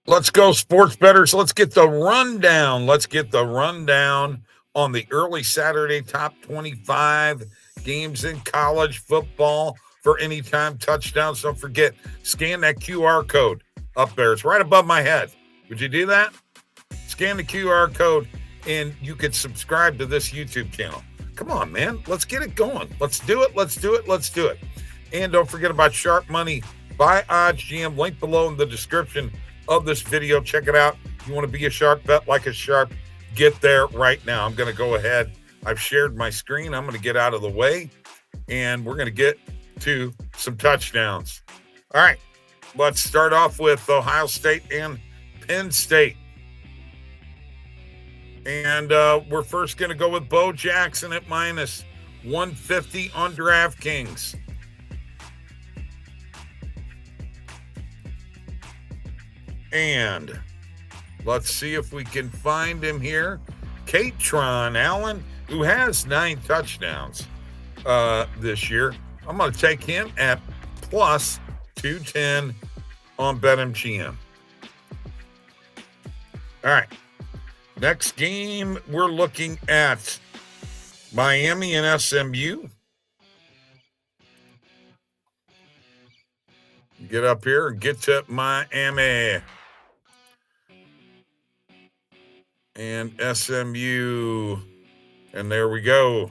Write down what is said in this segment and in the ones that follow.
Let's go, sports bettors. Let's get the rundown. On the early Saturday top 25 games in college football for anytime touchdowns. Don't forget, scan that QR code up there. It's right above my head. Would you do that? Scan the QR code and you could subscribe to this YouTube channel. Come on, man. Let's get it going. Let's do it. And don't forget about Sharp Money by OddsJam. Link below in the description of this video. Check it out. You want to be a sharp, bet like a sharp, get there right now. I'm going to go ahead. I've shared my screen. I'm going to get out of the way, and we're going to get to some touchdowns. All right, let's start off with Ohio State and Penn State. And we're first going to go with Bo Jackson at minus 150 on DraftKings. And let's see if we can find him here. Katron Allen, who has 9 touchdowns this year. I'm going to take him at plus 210 on BetMGM. All right. Next game, we're looking at Miami and SMU. Get up here and get to Miami. And SMU. And there we go.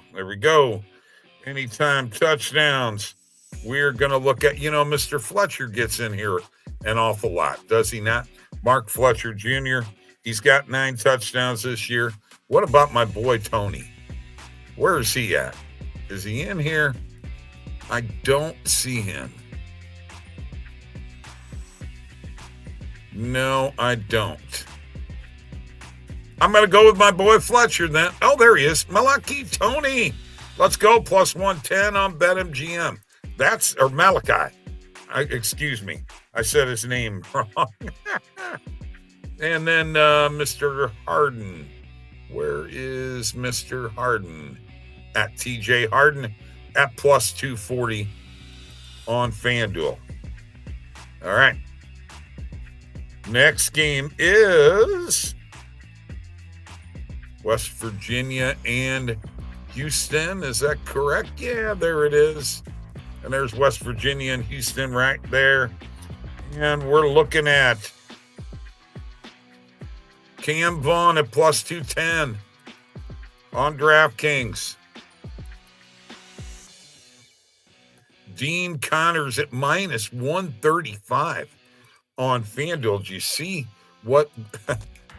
Anytime touchdowns. We're going to look at, Mr. Fletcher gets in here an awful lot, does he not? Mark Fletcher Jr., he's got 9 touchdowns this year. What about my boy Tony? Where is he at? Is he in here? I don't see him. No, I don't. I'm going to go with my boy Fletcher then. Oh, there he is. Malachi Tony. Let's go. Plus 110 on BetMGM. Or Malachi. Excuse me. I said his name wrong. And then Mr. Harden. Where is Mr. Harden? At TJ Harden at plus 240 on FanDuel. All right. Next game is West Virginia and Houston. Is that correct? Yeah, there it is. And there's West Virginia and Houston right there. And we're looking at Cam Vaughn at plus 210 on DraftKings. Dean Connors at minus 135 on FanDuel. Do you see what?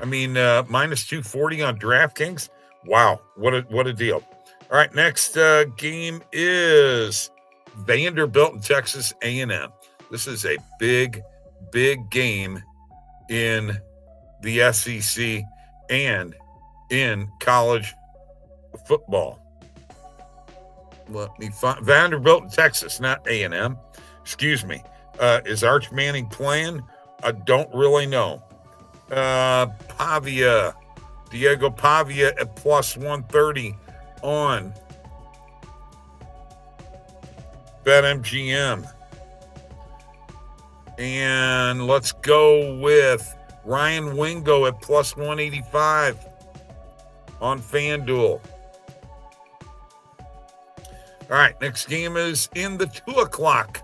Minus 240 on DraftKings. Wow, what a deal! All right, next game is Vanderbilt and Texas A&M. This is a big game in the SEC and in college football. Let me find Vanderbilt and Texas, not A&M. Excuse me. Is Arch Manning playing? I don't really know. Diego Pavia at plus 130 on BetMGM. And let's go with Ryan Wingo at plus 185 on FanDuel. All right, next game is in the 2 o'clock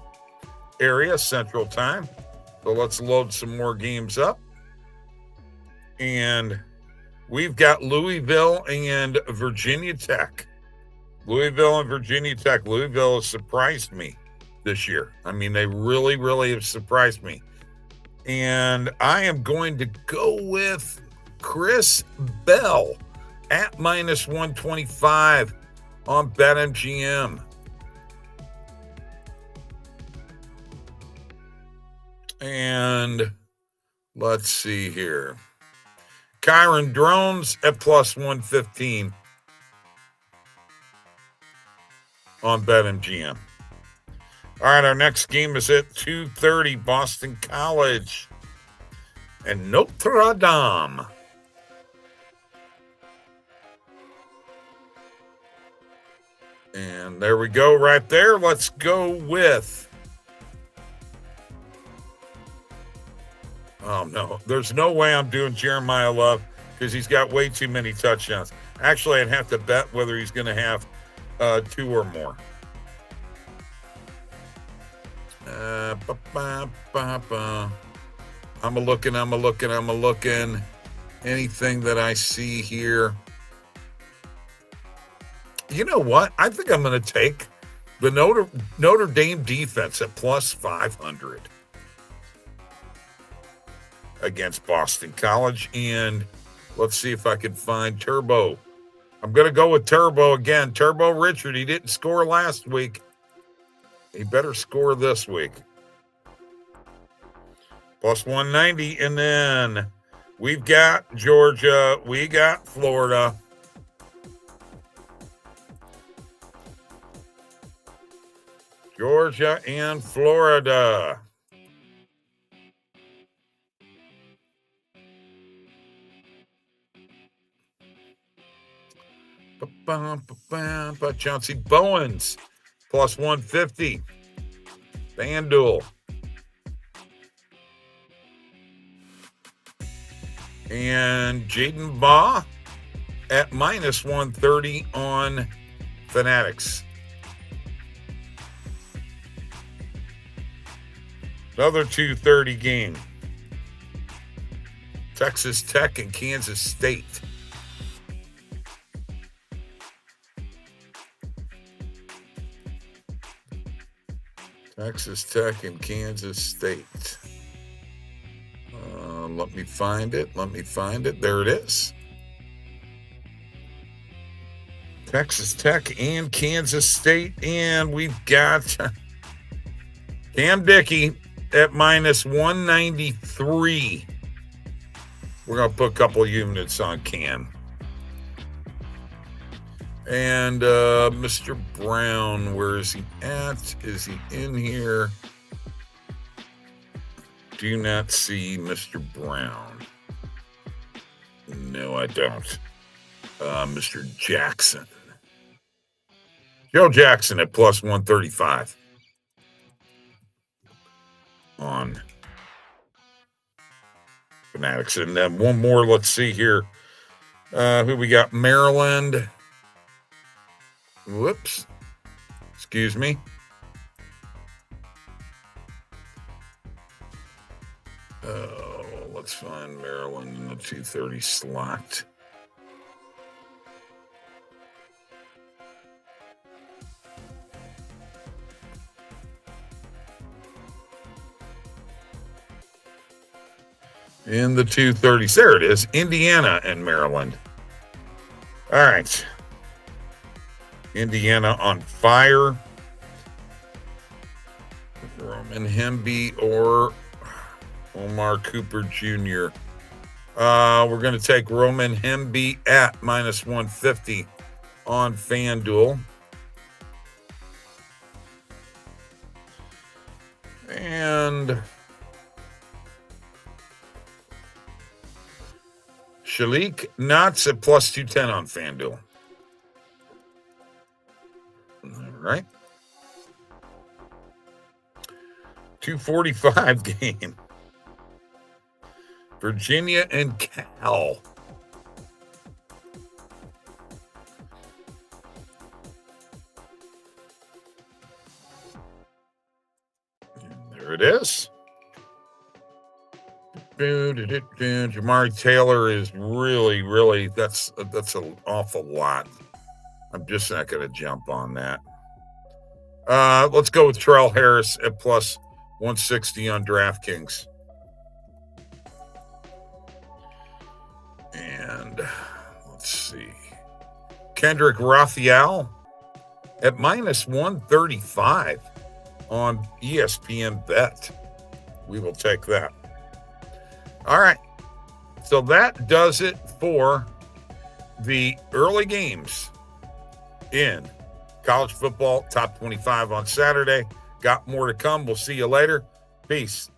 area, Central Time. So let's load some more games up. And we've got Louisville and Virginia Tech. Louisville has surprised me this year. I mean, they really have surprised me. And I am going to go with Chris Bell at minus 125 on BetMGM. And let's see here. Kyron Drones at plus 115 on BetMGM. All right, our next game is at 2:30, Boston College and Notre Dame. And there we go right there. Let's go with Oh, no. There's no way I'm doing Jeremiah Love because he's got way too many touchdowns. Actually, I'd have to bet whether he's going to have 2 or more. I'm a looking. Anything that I see here. You know what? I think I'm going to take the Notre Dame defense at plus 500 against Boston College. And let's see if I can find Turbo. I'm going to go with Turbo again. Turbo Richard, he didn't score last week. He better score this week. Plus 190. And then we've got Georgia. We got Florida. Georgia and Florida. Chauncey Bowens, plus 150. FanDuel. And Jaden Baugh at minus 130 on Fanatics. Another 2:30 game. Texas Tech and Kansas State. Texas Tech and Kansas State. Let me find it. There it is. Texas Tech and Kansas State. And we've got Cam Dickey at minus 193. We're going to put a couple of units on Cam. And Mr. Brown, where is he at? Is he in here? Do not see Mr. Brown. No, I don't. Mr. Jackson. Joe Jackson at plus 135 on Fanatics. And then one more, let's see here. Who we got? Maryland. Whoops. Excuse me. Let's find Maryland in the 2:30 slot. In the 2:30s. There it is. Indiana and Maryland. All right. Indiana on fire. Roman Hemby or Omar Cooper Jr. We're going to take Roman Hemby at minus 150 on FanDuel. And Shalik Knots at plus 210 on FanDuel. All right. 245 game. Virginia and Cal. And there it is. Jamari Taylor is really, that's an awful lot. I'm just not going to jump on that. Let's go with Terrell Harris at plus 160 on DraftKings. And let's see. Kendrick Raphael at minus 135 on ESPN Bet. We will take that. All right. So that does it for the early games in college football top 25 on Saturday. Got more to come. We'll see you later. Peace.